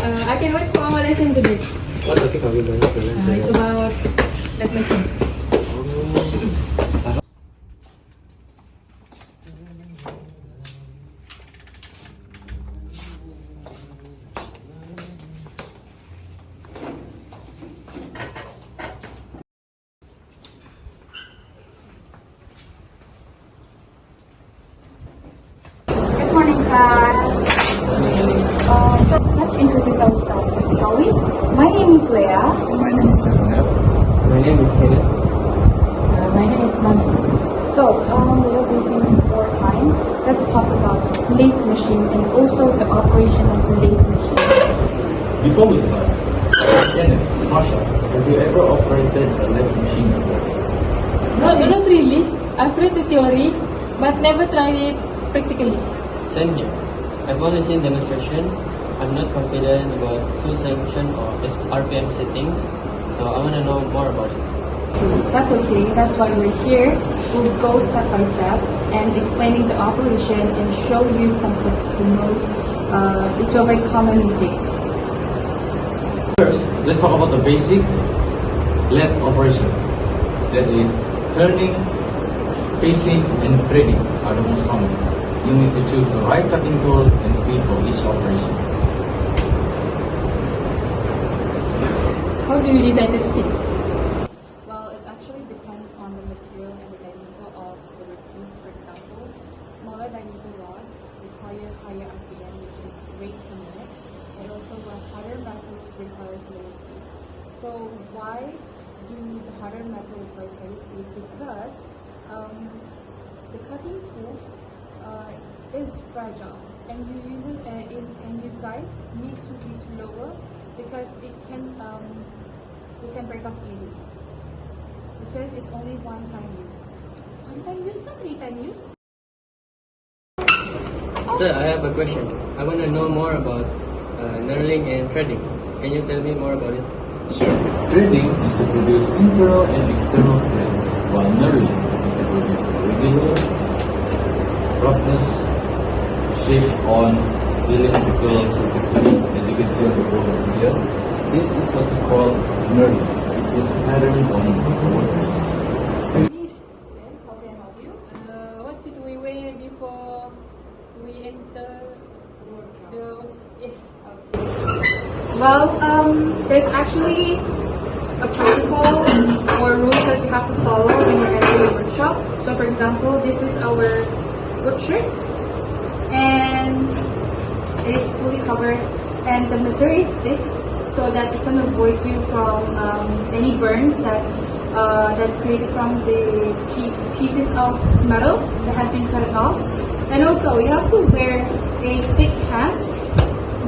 I can wait for our lesson today. What topic are we going to learn today? It's about that machine. Good morning, class. So let's introduce ourselves, shall we? My name is Leah. My name is Jonah. My name is Helen. My name is Nancy. So, without wasting more time, let's talk about lathe machine and also the operation of the lathe machine. Before we start, Janet, Marsha, have you ever operated a lathe machine before? No, not really. I've read the theory, but never tried it practically. Same here. I've only seen demonstration. I'm not confident about tool selection or RPM settings, so I want to know more about it. That's okay. That's why we're here. We'll go step by step and explaining the operation and show you some tips to avoid common mistakes. First, let's talk about the basic lathe operation. That is, turning, pacing, and threading are the most common. You need to choose the right cutting tool and speed for each operation. How do you decide the speed? Well, it actually depends on the material and the diameter of the workpiece. For example, smaller diameter rods require higher RPM, which is rate per minute, and also the harder metals requires lower speed. So why do the harder metal requires higher speed? Because the cutting tools is fragile, and you use it, and you guys need to be slower because it can break off easily. Because it's only one-time use. One-time use, not three-time use. Sir, I have a question. I want to know more about knurling and threading. Can you tell me more about it? Sure. Threading is to produce internal and external threads, while knurling is to produce regular roughness shapes on cylindrical surfaces. As you can see on the board over here, this is what we call knurling. It puts pattern on the workpiece. Yes, how can I help you? What should we wear before we enter the yes? Well, there's actually a protocol or rules that you have to follow when you're entering a workshop. So, for example, this is our work shirt, and it is fully covered, and the material is thick, so that it can avoid you from any burns that created from the pieces of metal that has been cut off. And also, you have to wear a thick pants.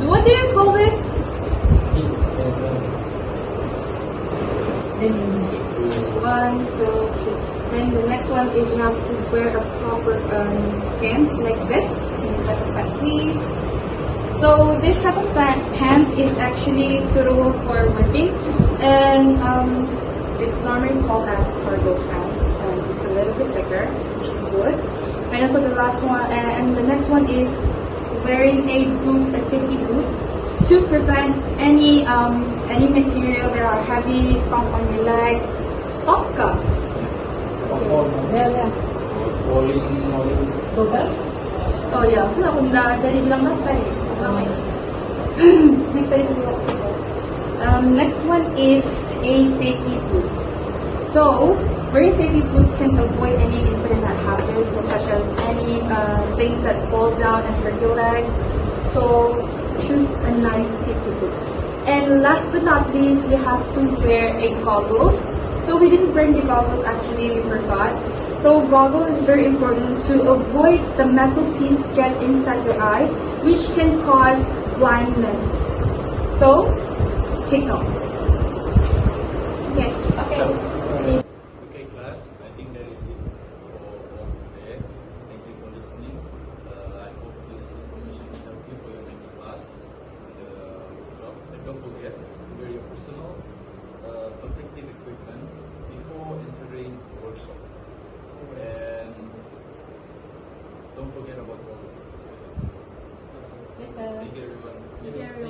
What do you call this? Then One, two, three. Then the next one is you have to wear a proper pants like this. Things like a fat piece. So this type of pants is actually suitable for working, and it's normally called as cargo pants. And it's a little bit thicker, which is good. And also the last one, and the next one is wearing a boot, a safety boot, to prevent any material that are heavy stomp on your leg. Stomp ka? yeah. Falling. Oh yeah, wala kung jadi bilang mas tadi. Next tadi siguro. Next one is a safety boot. So, wearing safety boots can avoid any incident that happens, so such as any things that falls down and hurt your legs. So, choose a nice safety boot. And last but not least, you have to wear a goggles. So we didn't bring the goggles, actually, we forgot. So goggles is very important to avoid the metal piece get inside your eye, which can cause blindness. So, take note. Yes, okay. Okay, class. I think that is it for today. Thank you for listening. I hope this information will help you for your next class, the workshop. And don't forget to wear your personal protective equipment before entering the workshop. And don't forget about goggles. Yes, sir. Thank you, everyone. Thank you, everyone.